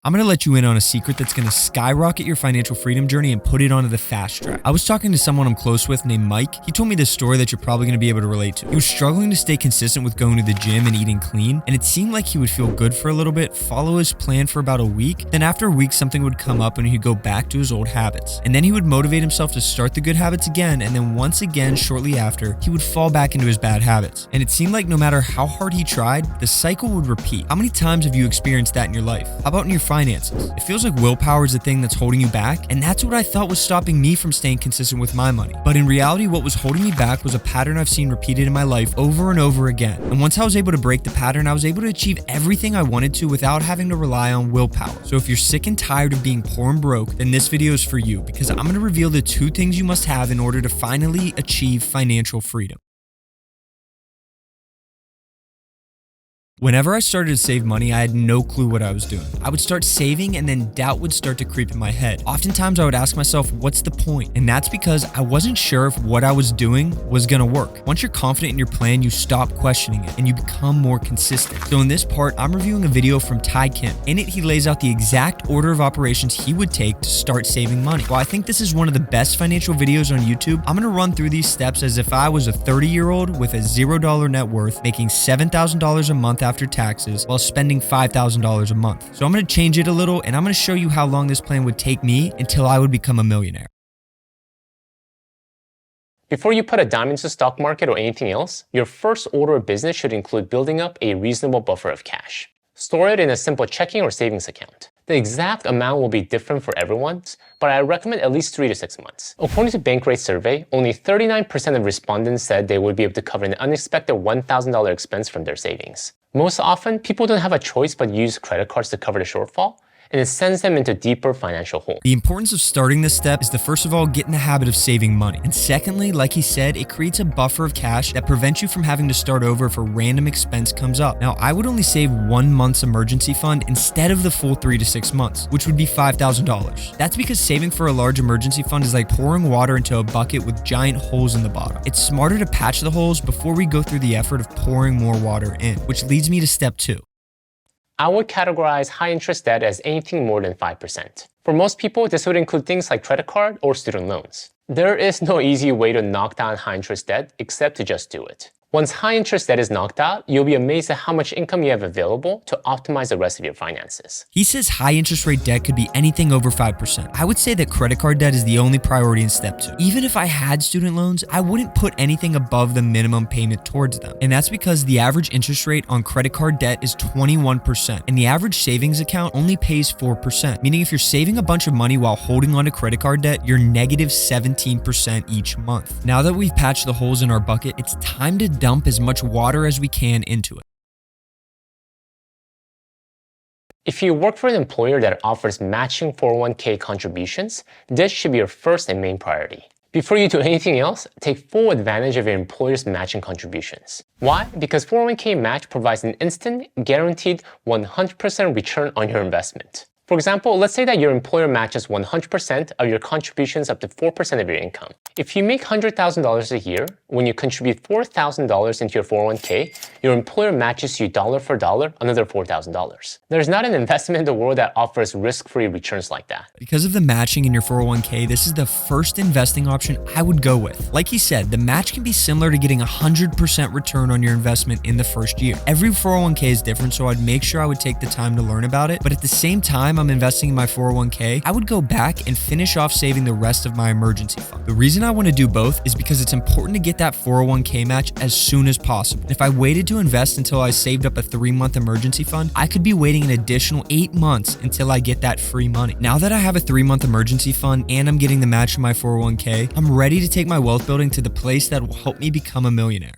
I'm going to let you in on a secret that's going to skyrocket your financial freedom journey and put it onto the fast track. I was talking to someone I'm close with named Mike. He told me this story that you're probably going to be able to relate to. He was struggling to stay consistent with going to the gym and eating clean, and it seemed like he would feel good for a little bit, follow his plan for about a week, then after a week something would come up and he'd go back to his old habits. And then he would motivate himself to start the good habits again, and then once again shortly after, he would fall back into his bad habits. And it seemed like no matter how hard he tried, the cycle would repeat. How many times have you experienced that in your life? How about in your finances? It feels like willpower is the thing that's holding you back, and that's what I thought was stopping me from staying consistent with my money. But in reality, what was holding me back was a pattern I've seen repeated in my life over and over again. And once I was able to break the pattern, I was able to achieve everything I wanted to without having to rely on willpower. So if you're sick and tired of being poor and broke, then this video is for you, because I'm going to reveal the 2 things you must have in order to finally achieve financial freedom. Whenever I started to save money, I had no clue what I was doing. I would start saving and then doubt would start to creep in my head. Oftentimes I would ask myself, what's the point? And that's because I wasn't sure if what I was doing was gonna work. Once you're confident in your plan, you stop questioning it and you become more consistent. So in this part, I'm reviewing a video from Ty Kim. In it, he lays out the exact order of operations he would take to start saving money. While I think this is one of the best financial videos on YouTube, I'm gonna run through these steps as if I was a 30-year-old with a $0 net worth, making $7,000 a month after taxes while spending $5,000 a month. So I'm going to change it a little, and I'm going to show you how long this plan would take me until I would become a millionaire. Before you put a dime into the stock market or anything else, your first order of business should include building up a reasonable buffer of cash. Store it in a simple checking or savings account. The exact amount will be different for everyone, but I recommend at least 3 to 6 months. According to Bankrate survey, only 39% of respondents said they would be able to cover an unexpected $1,000 expense from their savings. Most often, people don't have a choice but use credit cards to cover the shortfall, and it sends them into deeper financial hole. The importance of starting this step is to first of all get in the habit of saving money. And secondly, like he said, it creates a buffer of cash that prevents you from having to start over if a random expense comes up. Now, I would only save 1 month's emergency fund instead of the full 3 to 6 months, which would be $5,000. That's because saving for a large emergency fund is like pouring water into a bucket with giant holes in the bottom. It's smarter to patch the holes before we go through the effort of pouring more water in, which leads me to step 2. I would categorize high-interest debt as anything more than 5%. For most people, this would include things like credit card or student loans. There is no easy way to knock down high-interest debt except to just do it. Once high-interest debt is knocked out, you'll be amazed at how much income you have available to optimize the rest of your finances. He says high interest rate debt could be anything over 5%. I would say that credit card debt is the only priority in step 2. Even if I had student loans, I wouldn't put anything above the minimum payment towards them. And that's because the average interest rate on credit card debt is 21%, and the average savings account only pays 4%, meaning if you're saving a bunch of money while holding on to credit card debt, you're negative 17% each month. Now that we've patched the holes in our bucket, it's time to dump as much water as we can into it. If you work for an employer that offers matching 401k contributions, this should be your first and main priority. Before you do anything else, take full advantage of your employer's matching contributions. Why? Because 401k match provides an instant, guaranteed 100% return on your investment. For example, let's say that your employer matches 100% of your contributions up to 4% of your income. If you make $100,000 a year, when you contribute $4,000 into your 401k, your employer matches you dollar for dollar another $4,000. There's not an investment in the world that offers risk-free returns like that. Because of the matching in your 401k, this is the first investing option I would go with. Like he said, the match can be similar to getting 100% return on your investment in the first year. Every 401k is different, so I'd make sure I would take the time to learn about it, but at the same time I'm investing in my 401k, I would go back and finish off saving the rest of my emergency fund. The reason I want to do both is because it's important to get that 401k match as soon as possible. If I waited to invest until I saved up a 3-month emergency fund, I could be waiting an additional 8 months until I get that free money. Now that I have a 3-month emergency fund and I'm getting the match from my 401k, I'm ready to take my wealth building to the place that will help me become a millionaire.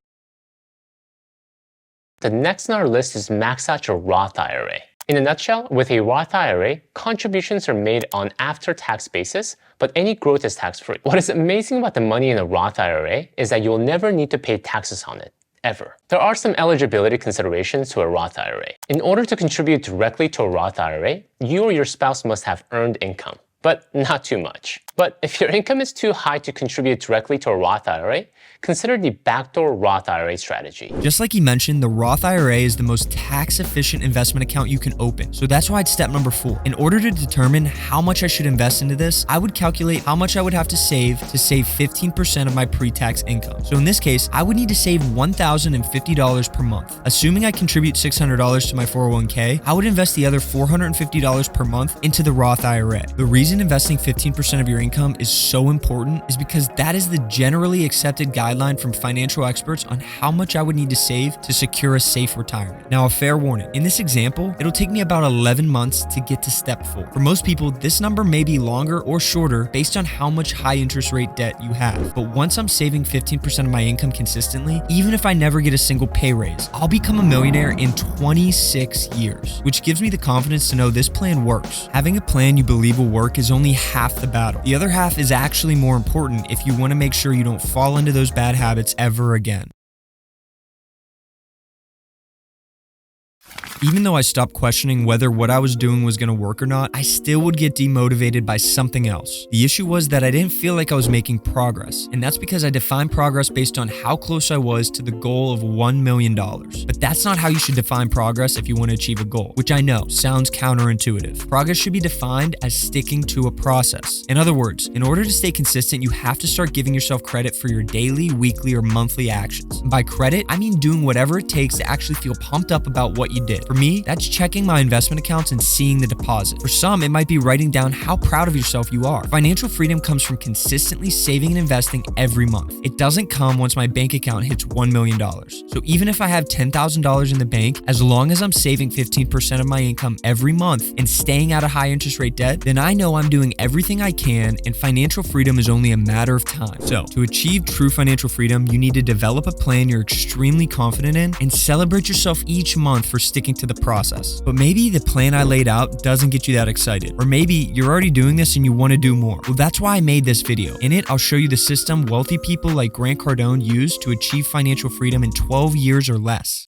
The next on our list is max out your Roth IRA. In a nutshell, with a Roth IRA, contributions are made on after-tax basis, but any growth is tax-free. What is amazing about the money in a Roth IRA is that you'll never need to pay taxes on it, ever. There are some eligibility considerations to a Roth IRA. In order to contribute directly to a Roth IRA, you or your spouse must have earned income, but not too much. But if your income is too high to contribute directly to a Roth IRA, consider the backdoor Roth IRA strategy. Just like he mentioned, the Roth IRA is the most tax-efficient investment account you can open. So that's why it's step number 4. In order to determine how much I should invest into this, I would calculate how much I would have to save 15% of my pre-tax income. So in this case, I would need to save $1,050 per month. Assuming I contribute $600 to my 401k, I would invest the other $450 per month into the Roth IRA. The reason investing 15% of your income is so important is because that is the generally accepted guideline from financial experts on how much I would need to save to secure a safe retirement. Now, a fair warning. In this example, it'll take me about 11 months to get to step 4. For most people, this number may be longer or shorter based on how much high interest rate debt you have. But once I'm saving 15% of my income consistently, even if I never get a single pay raise, I'll become a millionaire in 26 years, which gives me the confidence to know this plan works. Having a plan you believe will work is only half the battle. The other half is actually more important if you want to make sure you don't fall into those bad habits ever again. Even though I stopped questioning whether what I was doing was going to work or not, I still would get demotivated by something else. The issue was that I didn't feel like I was making progress, and that's because I defined progress based on how close I was to the goal of $1 million. But that's not how you should define progress if you want to achieve a goal, which I know sounds counterintuitive. Progress should be defined as sticking to a process. In other words, in order to stay consistent, you have to start giving yourself credit for your daily, weekly, or monthly actions. And by credit, I mean doing whatever it takes to actually feel pumped up about what you did. For me, that's checking my investment accounts and seeing the deposit. For some, it might be writing down how proud of yourself you are. Financial freedom comes from consistently saving and investing every month. It doesn't come once my bank account hits $1 million. So even if I have $10,000 in the bank, as long as I'm saving 15% of my income every month and staying out of high interest rate debt, then I know I'm doing everything I can, and financial freedom is only a matter of time. So to achieve true financial freedom, you need to develop a plan you're extremely confident in and celebrate yourself each month for sticking to the process. But maybe the plan I laid out doesn't get you that excited. Or maybe you're already doing this and you want to do more. Well, that's why I made this video. In it, I'll show you the system wealthy people like Grant Cardone use to achieve financial freedom in 12 years or less.